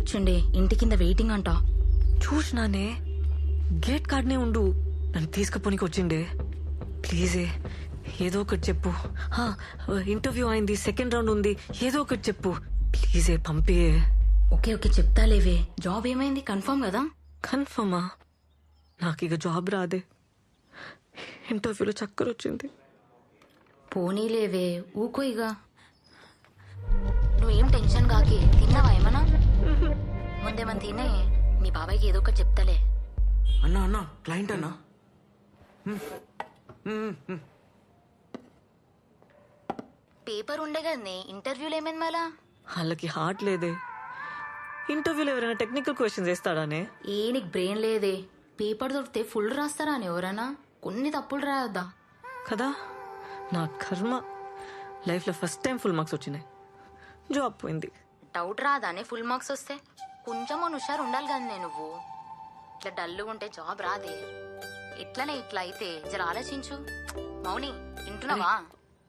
వచ్చిండే, ఇంటి కింద వెయిటింగ్ అంట. చూసినానే, గేట్ కాడనే ఉండు. నన్ను తీసుకుపోనికి వచ్చిండే. ప్లీజే ఏదో ఒకటి చెప్పు. ఇంటర్వ్యూ అయింది, సెకండ్ రౌండ్ ఉంది, ఏదో ఒకటి చెప్పు ప్లీజే, పంపే. ఓకే ఓకే చెప్తాలేవే. జాబ్ ఏమైంది, కన్ఫర్మ్ కదా? కన్ఫర్మా? నాకు ఇక జాబ్ రాదే. ఇంటర్వ్యూలో చక్కర వచ్చింది. పోనీలేవే, ఊకో ఇక. నువ్వేం టెన్షన్ కాకి. తిన్నావా ఏమన్నా? ముందేమని తినే, మీ బాబాయ్కి ఏదో ఒకటి చెప్తాలే. అన్నా అన్నా, క్లయింట్ అన్నా. పేపర్ ఉండే కదనే, ఇంటర్వ్యూలు ఏమైంది మళ్ళా? వాళ్ళకి హార్ట్ లేదే. ఇంటర్వ్యూలో ఎవరైనా టెక్నికల్ క్వశ్చన్స్ వేస్తాడానే? నీకు బ్రెయిన్ లేదే. పేపర్ దొరికితే ఫుల్ రాస్తారా అని ఎవరన్నా? కొన్ని తప్పులు రాయొద్దా కదా? నా కర్మ, లైఫ్లో ఫస్ట్ టైం ఫుల్ మార్క్స్ వచ్చినాయి. జాబ్ పోయింది. డౌట్ రాదానే ఫుల్ మార్క్స్ వస్తే? కొంచెం హుషారు ఉండాలి కదనే నువ్వు. ఇట్లా డల్లుగా ఉంటే జాబ్ రాదే. ఎట్లనే ఇట్లా అయితే జర ఆలోచించు. మౌని, వింటున్నావా?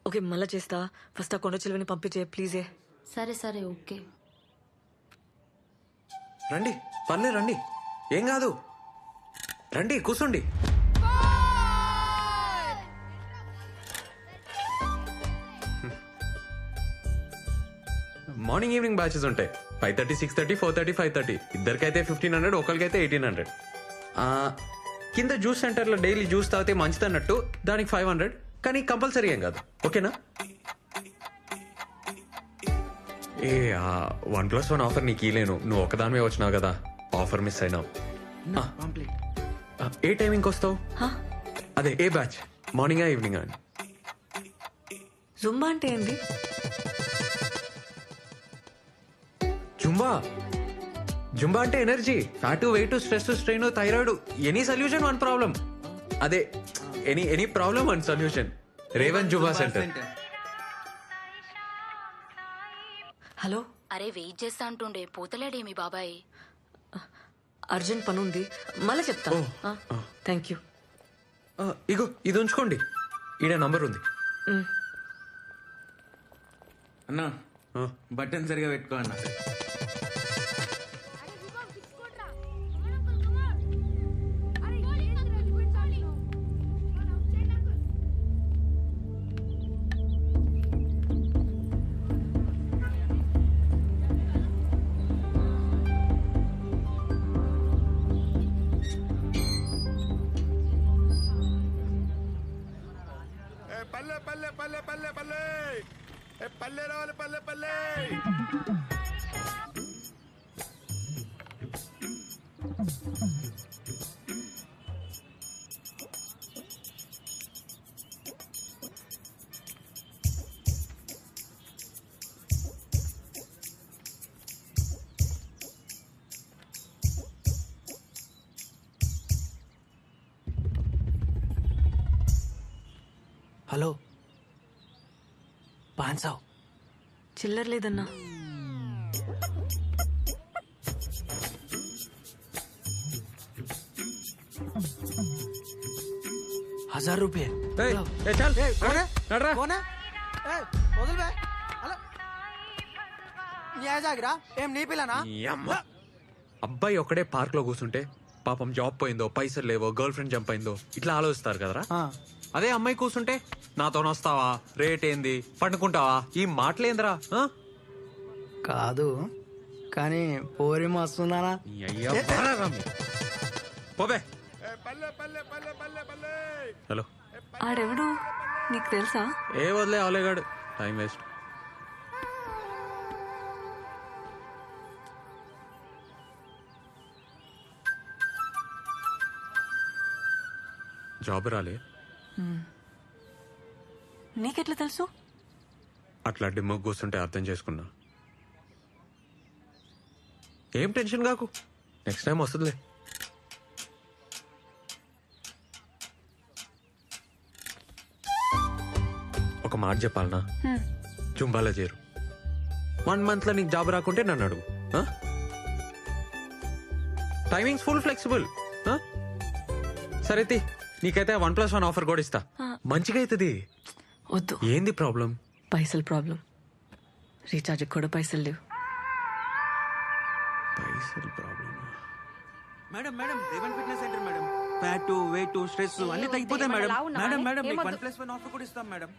ఓకే, మళ్ళా చేస్తా. ఫస్ట్ ఆ కొండ చిలువని పంపించే ప్లీజే. సరే సరే ఓకే. రండి, పర్లే రండి, ఏం కాదు. రండి, కూర్చోండి. మార్నింగ్ ఈవినింగ్ బ్యాచెస్ ఉంటాయి. 5:30, 6:30, 4:30, 5:30. ఇద్దరికైతే 1500, ఒకరికైతే 1800. కింద జ్యూస్ సెంటర్లో డైలీ జ్యూస్ తాగితే మంచిది అన్నట్టు దానికి 500. కానీ కంపల్సరీ ఏం కాదు, ఓకేనా? ఏ 1+1 ఆఫర్ నీకు ఇలేను, నువ్వు ఒకదానివే వచ్చినావు కదా, ఆఫర్ మిస్ అయినావు. ఏ టైమింగ్కి వస్తావు? అదే ఏ బ్యాచ్, మార్నింగా ఈవినింగా? జుంబా అంటే ఏంది? జుంబా జుంబా అంటే energy, fat, weight, stress, strain, thyroid, any solution one problem. అదే ఎనీ ప్రాబ్లం వన్ సొల్యూషన్. రేవన్ జుంబా సెంటర్. హలో. అరే వెయిట్ చేస్తా అంటుండే, పోతలేడే మీ బాబాయ్? అర్జెంట్ పని ఉంది, మళ్ళీ చెప్తా. Thank you. ఇగో ఇది ఉంచుకోండి, ఈడ నంబర్ ఉంది. అన్నా, బటన్ సరిగా పెట్టుకో అన్నా. పల్లె పల్లె పల్లె పల్లె పల్లె పల్లె రావాలి, పల్లె పల్లె. హలో, 500. చిల్లర లేదన్నా. ₹1000. ఏం నీ పిల్లనా? అబ్బాయి ఒక్కడే పార్క్ లో కూర్చుంటే పాపం జాబ్ పోయిందో, పైసలు లేవో, గర్ల్ ఫ్రెండ్ జంప్ అయిందో ఇట్లా ఆలోచిస్తారు కదరా. అదే అమ్మాయి కూర్చుంటే నాతో వస్తావా, రేట్ ఏంది, పండుకుంటావా, ఈ మాటలేందిరా? కాదు కానీ పోరి మస్తుందానా? పోబే. హలో, ఆడెవడు నీకు తెలుసా? ఏ వదిలే అవలేగాడు, టైం వేస్ట్. జాబ్ రాలే. నీకెట్లా తెలుసు? అట్లా డిమ్మ కూర్చుంటే అర్థం చేసుకున్నా. ఏం టెన్షన్ కాకు, నెక్స్ట్ టైం వస్తుందిలే. ఒక మాట చెప్పాలనా, జుంబాలో చేరు. 1 month లో నీకు జాబ్ రాకుంటే నన్ను అడుగు. Timings full flexible. సరే నీకైతే 1+1 ఆఫర్ కూడా ఇస్తా, మంచిగా అవుతుంది. వద్దు. ఏంది ప్రాబ్లం? పైసలు ప్రాబ్లం. రీఛార్జ్ కూడా పైసలు లేవు. పైసలు problem. Madam madam Revan fitness centre madam. Fat weight stress అన్ని తగ్గిపోతాయి మేడం. మేడం మేడం మీకు 1+1 ఆఫర్ కూడా ఇస్తాం మేడం.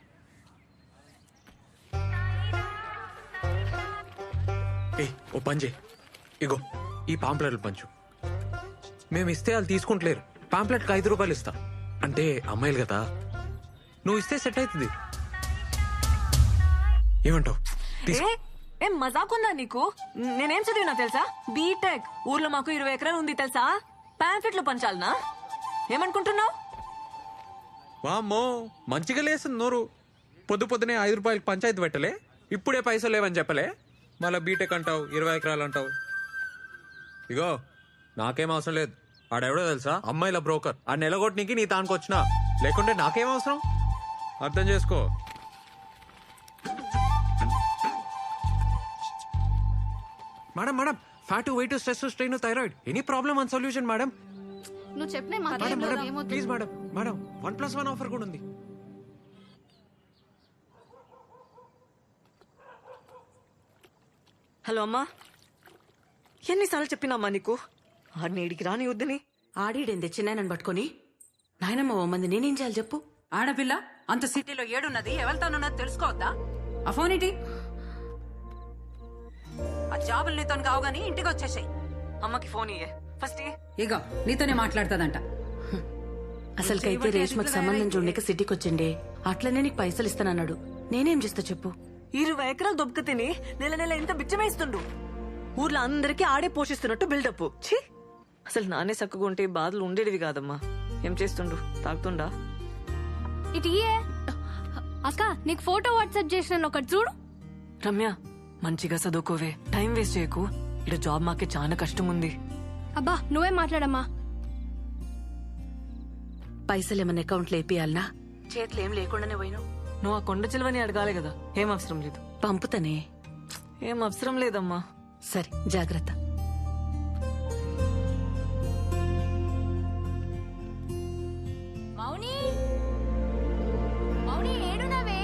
ఏ ఓ పంజే, ఇగో ఈ పాంప్లెట్లు పంచు. మేము ఇస్తే వాళ్ళు తీసుకుంటలేరు. పాంప్లెట్కి 5 రూపాయలు ఇస్తా. అంటే అమ్మాయిలు కదా, నువ్వు ఇస్తే సెట్ అవుతుంది. ఏమంటావు? ఏం మజాకుందా నీకు? నేనేం చదివినా తెలుసా? బీటెక్. ఊర్లో మాకు 20 ఎకరాలు ఉంది తెలుసా? ప్యాంకెట్లు పంచాలనా? ఏమనుకుంటున్నావు? వామ్మో, మంచిగా లేస్తుంది నోరు. పొద్దునే 5 రూపాయలకి పంచాయతీ పెట్టలే, ఇప్పుడే పైసలు లేవని చెప్పలే, మళ్ళీ బీటెక్ అంటావు, 20 ఎకరాలు అంటావు. ఇగో నాకేం అవసరం లేదు. ఆడెవడో తెలుసా? అమ్మాయిల బ్రోకర్. ఆ నెలగొట్టనికి నీ తానికి వచ్చినా, లేకుంటే నాకేం అవసరం? అర్థం చేసుకో. Madam madam, fat weight stress strain thyroid any problem and solution madam. నువ్వు చెప్పిన madam madam please madam, madam 1+1 offer కూడా ఉంది. హలో అమ్మా, ఎన్నిసార్లు చెప్పినామ్మా నీకు ఆడిని ఇడికి రాని వద్దని? ఆడీడేంది చిన్నాయనని పట్టుకొని నాయనమ్మ ఓ మంది నేనేం చేయాలి చెప్పు? ఆడపిల్ల అంత సిటీలో ఏడున్నది ఎవరితోనున్నది తెలుసుకోవద్దా? ఆ ఫోన్ ఏంటి? ఆ జాబులు నీతో కావు గానీ ఇంటికి వచ్చేసాయి. అమ్మకి ఫోన్ ఇయ్యే ఫస్ట్. ఇగో నీతోనే మాట్లాడుతుందంట. అసలుకైతే రేష్మకు సంబంధం చూడక సిటీకి వచ్చిండే, అట్లనే నీకు పైసలు ఇస్తానన్నాడు. నేనేం చేస్తా చెప్పు? 20 ఎకరాలు దొబ్బక తిని నెల ఎంత బిచ్చమేస్తుండు. ఊర్లో అందరికీ ఆడే పోషిస్తున్నట్టు బిల్డప్. ఛీ, అసలు నానే చక్కగా ఉంటే బాధలు ఉండేటివి కాదమ్మా. ఏం చేస్తుండు? తాగుతుండా? ఇటు అక్క, నీకు ఫోటో వాట్సాప్ చేసిన ఒకటి చూడు. రమ్య, మంచిగా చదువుకోవే, టైం వేస్ట్ చేయకు. ఇక్కడ జాబ్ మాకే చాలా కష్టం ఉంది. అబ్బా నువ్వే మాట్లాడమ్మా. పైసలు ఏమన్నా అకౌంట్లో వేపియాలనా? చేతులు ఏం లేకుండానే పోయినావు. నువ్వు ఆ కొండ చిలువని అడగాలి కదా. ఏం అవసరం లేదు. పంపుతానే. ఏం అవసరం లేదమ్మా. సరే జాగ్రత్త. మౌని, మౌని ఏడునవే?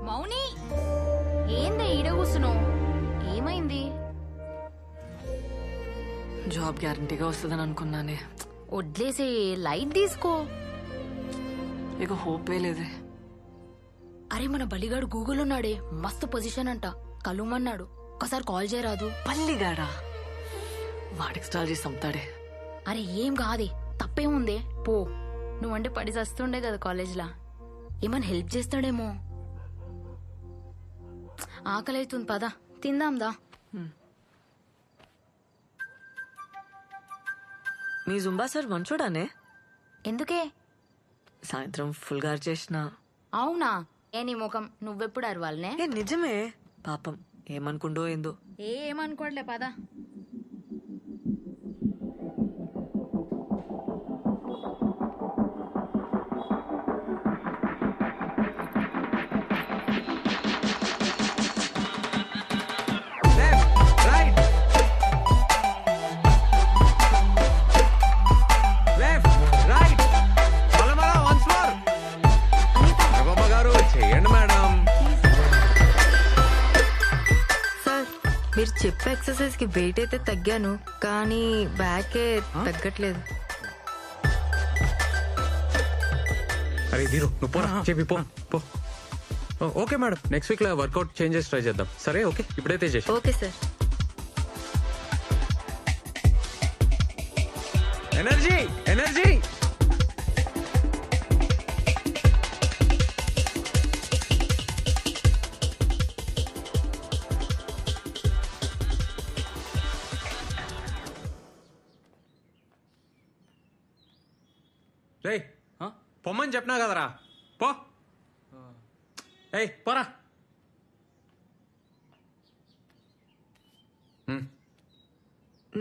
మౌని ఏందే ఈడ కూసున్నావు? ఏమైంది? జాబ్ గ్యారంటీగా వస్తుందని అనుకున్నానే. వడ్లేసే, లైట్ తీసుకో. ఇక హోపే లేదే. అరే మన బలిగాడు గూగుల్ ఉన్నాడే, మస్తు పొజిషన్ అంట, కలుమన్నాడు. ఒకసారి కాల్ చేయరాదు? పల్లిగాడా? వాడికి స్టార్ చేసి చంపుతాడే. అరే ఏం కాదే, తప్పేముందే, పో. నువ్వంటే పడి చస్తుండే కదా కాలేజ్లా, ఏమన్నా హెల్ప్ చేస్తాడేమో. ఆకలి అవుతుంది, పద తిందాందా. మీ జుంబా సార్ మంచోడానే? ఎందుకే? సాయంత్రం ఫుల్ గారు చేసిన. అవునా? ఏ నీ ముఖం, నువ్వెప్పుడు అరవాలనే? ఏ నిజమే, పాపం ఏమనుకుండో ఏందో. ఏమనుకోవట్లే, పద. మీరు చెప్పే ఎక్సర్సైజ్ కి వెయిట్ అయితే తగ్గాను, కానీ బ్యాకే తగ్గట్లేదు. అరే దీరు, నువ్వు పోరా, చెప్పి పో పో. ఓకే మేడం, నెక్స్ట్ వీక్ లో వర్కౌట్ చేంజెస్ ట్రై చేద్దాం. సరే ఓకే, ఇప్పుడైతే చేసి. Okay sir. Energy energy. రేయ్, పొమ్మని చెప్పినా కదరా, పో. ఏయ్ పోరా.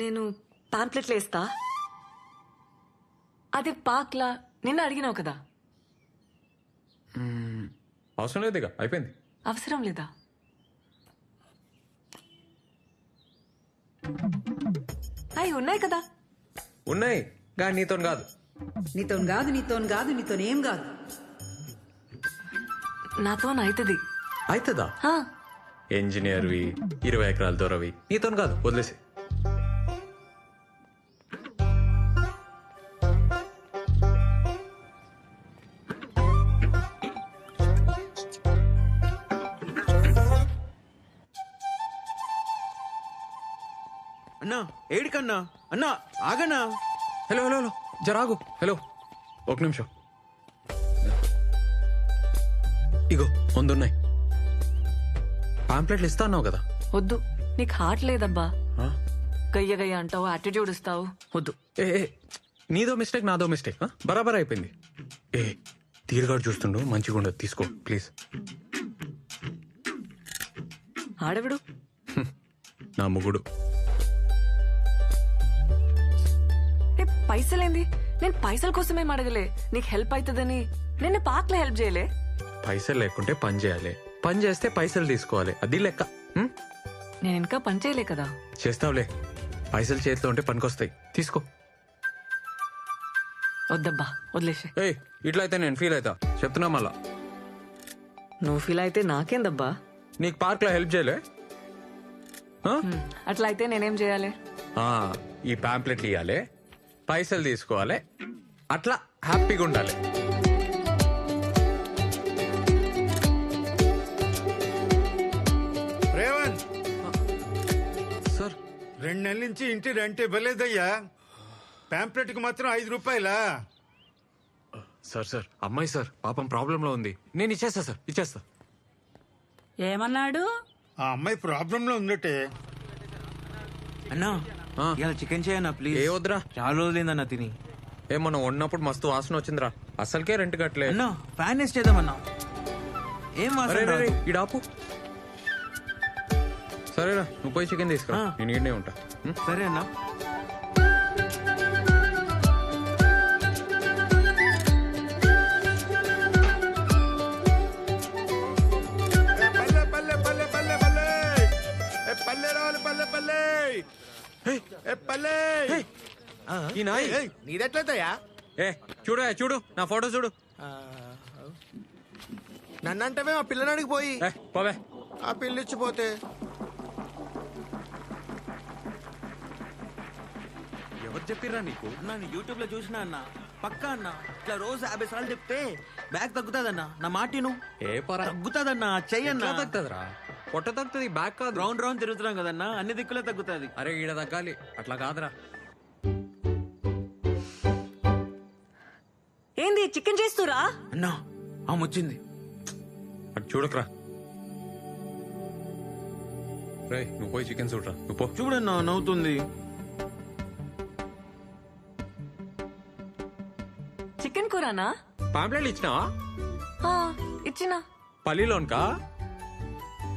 నేను పాంప్లెట్లు వేస్తా. అది పాక్లా నిన్న అడిగినావు కదా. అవసరం లేదు, ఇక అయిపోయింది. అవసరం లేదా? అవి ఉన్నాయి కదా. ఉన్నాయి, కానీ నీతో కాదు. నీతోన్ కాదు నీతోనేం కాదు. నాతో అవుతుంది. అవుతుందా? ఇంజనీర్వి, 20 ఎకరాల దూరవి, నీతో కాదు, వదిలేసి. అన్నా ఏడికన్నా అన్నా ఆగన్నా. హలో హలో హలో జరాగు. హలో ఒక నిమిషం. ఇగో వందున్నాయి. పాంప్లెట్లు ఇస్తా అన్నావు కదా. వద్దు, నీకు హార్ట్ లేదబ్బా. ఆ? గయ్య గయ్య అంటావు, యాటిట్యూడ్ ఇస్తావు. వద్దు. ఏ నీదో మిస్టేక్ నాదో మిస్టేక్ బరాబర్ అయిపోయింది. ఏ తీరుగాడు చూస్తుండు మంచిగా ఉండదు, తీసుకో ప్లీజ్. ఆడవిడు నా ముగుడు. ఏ పైసలేంది? నేను పైసల కోసమేం అడగలే, నీకు హెల్ప్ అవుతుందని. నేను పార్క్ లో హెల్ప్ చేయలే. పైసలు లేకుంటే పని చేయాలి, పని చేస్తే పైసలు తీసుకోవాలి, అది లెక్క. నేను ఇంకా పని చేయలే కదా. చేస్తావులే, పైసలు చేతిలో ఉంటే పనికొస్తాయి, తీసుకో. వద్దబ్బా, వదిలేసే. ఏయ్ ఇట్లా అయితే నేను ఫీల్ అవుతా, చెప్తున్నా మళ్ళా. నువ్వు ఫీల్ అయితే నాకేందబ్బా. నీకు పార్క్ లో హెల్ప్ చేయలే? అట్లా అయితే నేనేం చేయాలి? ఈ పాంప్లెట్లు ఇవ్వాలి, పైసలు తీసుకోవాలి, అట్లా హ్యాపీగా ఉండాలి. రేవంత్, సార్ 2 నెలల నుంచి ఇంటి రెంట్ ఇవ్వలేదయ్యా. పాంప్లెట్ కి మాత్రం 5 రూపాయలా? సార్ సార్ అమ్మాయి సార్ పాపం ప్రాబ్లం లో ఉంది, నేను ఇచ్చేస్తా సార్, ఇచ్చేస్తా. ఏమన్నాడు? ఆ అమ్మాయి ప్రాబ్లం లో ఉందటే. అన్నా ఇలా చికెన్ చేయన్నా ప్లీజ్. ఏ వద్దురా, చాలా రోజులైందన్నా తిని. ఏమన్నా వండినప్పుడు మస్తు వాసన వచ్చిందిరా, అసలుకే రెంట్ కట్టలే. అన్నా ఫ్యాన్ వేస్ట్ చేద్దామన్నా. ఏం వాసన రాదు. ఇడాపు. సరేరా నువ్వు పోయి చికెన్ తీసుకురా, నేను ఈడనే ఉంటా. సరే అన్నా. పల్లె పల్లె పల్లె పల్లె పల్లె ఏ పల్లె రావాలి, పల్లె పల్లె ఏ పల్లె. ఈ నాయ్ నీదెట్లయితయా? ఏ చూడు చూడు నా ఫోటో చూడు. నన్నంటే ఆ పిల్లనాడికి పోయి పోవే. ఆ పిల్లిచ్చిపోతే ఎవరు చెప్పిర్రా నీకు? అన్నా నేను యూట్యూబ్ లో చూసినా అన్న, పక్కా అన్న ఇట్లా రోజు 50 సార్లు చెప్తే బ్యాగ్ తగ్గుతాదన్నా. నా మాటిను. ఏ పరా తగ్గుతాదన్నా, చెయ్యన్నా. తగ్గుతుందిరా, పొట్ట తగ్గుతుంది, బ్యాక్ కాదు. రౌండ్ రౌండ్ తిరుగుతున్నాం కదన్నా, అన్ని దిక్కులే తగ్గుతాది. అరే ఈడ తగ్గాలి, అట్లా కాదురా. ఏంది చికెన్ చేస్తురా? అన్నా ఆమె వచ్చింది. అటు చూడకరా. రే నువ్వు పోయి చికెన్ చూడరా, నువ్వు పో. చూడన్నా నవ్వుతుంది. చికెన్ కూరనా? పాంప్లెట్లు ఇచ్చినావా? ఇచ్చినా. పల్లిలోన్కా?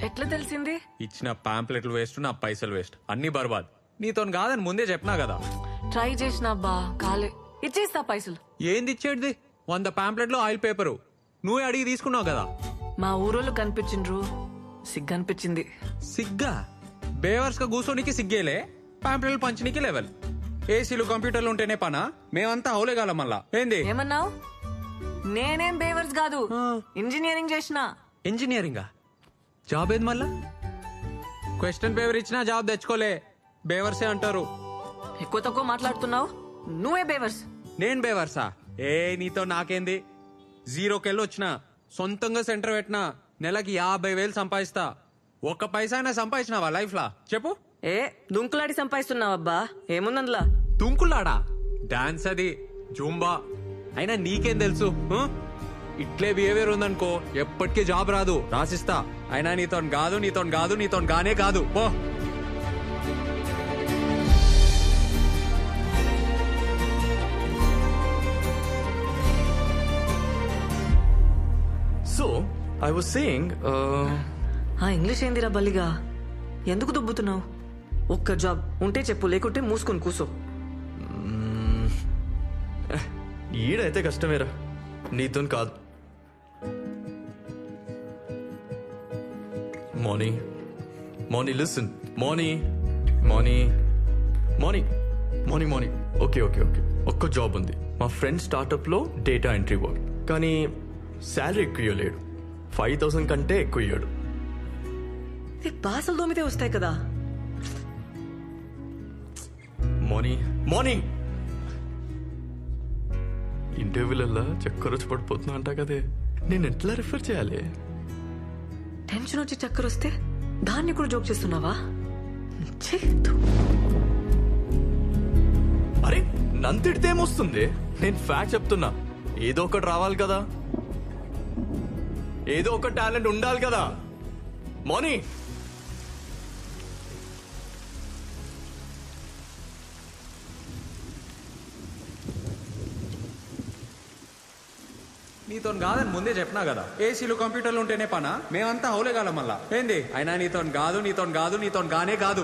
ఎట్లా తెలిసింది? ఇచ్చిన పాంప్లెట్లు వేస్ట్, నా పైసలు వేస్ట్, అన్ని బర్బాద్. నీతో కాదని ముందే చెప్పినా కదా. ట్రై చేసిన అబ్బా, కాలే. ఇచ్చేస్తా పైసలు. ఏంది ఇచ్చేది? 100 పాంప్లెట్లు ఆయిల్ పేపరు నువ్వే అడిగి తీసుకున్నావు కదా. మా ఊరోళ్ళు కనిపించిండ్రు, సిగ్గనిపించింది. సిగ్గా? బేవర్స్ గా కూర్చోనికి సిగ్గేలే, పాంప్లెట్లు పంచనీకి లెవెల్. ఏసీలు కంప్యూటర్లు ఉంటేనే పనా? మేమంతా అవులేగాల మళ్ళా. ఏంది ఏమన్నావు? నేనేం బేవర్స్ కాదు, ఇంజనీరింగ్ చేసిన. ఇంజనీరింగా? జాబ్ ఏది మళ్ళా? క్వశ్చన్ పేపర్ ఇచ్చినా జాబ్ తెచ్చుకోలే, బేవర్సే అంటారు. ఎక్కువ తక్కువ మాట్లాడుతున్నావు, నువ్వే బేవర్స్. నేను బేవర్సా? ఏ నీతో నాకేంది? 0కెళ్ళి వచ్చిన, సొంతంగా సెంటర్ పెట్టినా, నెలకి 50,000 సంపాదిస్తా. ఒక్క పైసా అయినా సంపాదించినావా లైఫ్ లా చెప్పు? ఏ దుంకులాడి సంపాదిస్తున్నావబ్బా, ఏముందందులా? తుంకులాడా? డాన్స్ అది, జూంబా. అయినా నీకేం తెలుసు? ఇట్లే బిహేవియర్ ఉందనుకో ఎప్పటికీ జాబ్ రాదు, రాసిస్తా. అయినా నీతో కాదు, నీతో కాదు, నీతో గానే కాదు, పో. So, I was saying, ఆ ఇంగ్లీష్ ఏందిరా బల్లిగా? ఎందుకు దుబ్బుతున్నావు? ఒక్క జాబ్ ఉంటే చెప్పు, లేకుంటే మూసుకొని కూసో. ఈడైతే కష్టమేరా, నీతో కాదు. Morning listen, morning okay. ఒక్క జాబ్ ఉంది, మా ఫ్రెండ్ స్టార్ట్అప్ లో డేటా ఎంట్రీ వర్క్. కానీ శాలరీ ఎక్కువ ఇవ్వలేడు, 5,000 కంటే ఎక్కువ ఇయ్యాడు. బాసలు దోమితే వస్తాయి కదా. మార్నింగ్ ఇంటర్వ్యూలల్లా చక్కర వచ్చి పడిపోతున్నా అంటా కదే, నేను ఎట్లా రిఫర్ చేయాలి? టెన్షన్ వచ్చి చక్కర వస్తే దాన్ని కూడా జోక్ చేస్తున్నావా? ఛీ, ధూ. అరే నన్ను తిడితే ఏమొస్తుంది? నేను ఫ్యాక్ట్ చెప్తున్నా. ఏదో ఒకటి రావాలి కదా, ఏదో ఒక టాలెంట్ ఉండాలి కదా. మోనీ నీతో కాదని ముందే చెప్పినా కదా, ఏసీలు కంప్యూటర్లు ఉంటేనే పనా? మేమంతా హౌలేగాలం మళ్ళా ఏంది? అయినా నీతో కాదు, నీతో కాదు, నీతో గానే కాదు.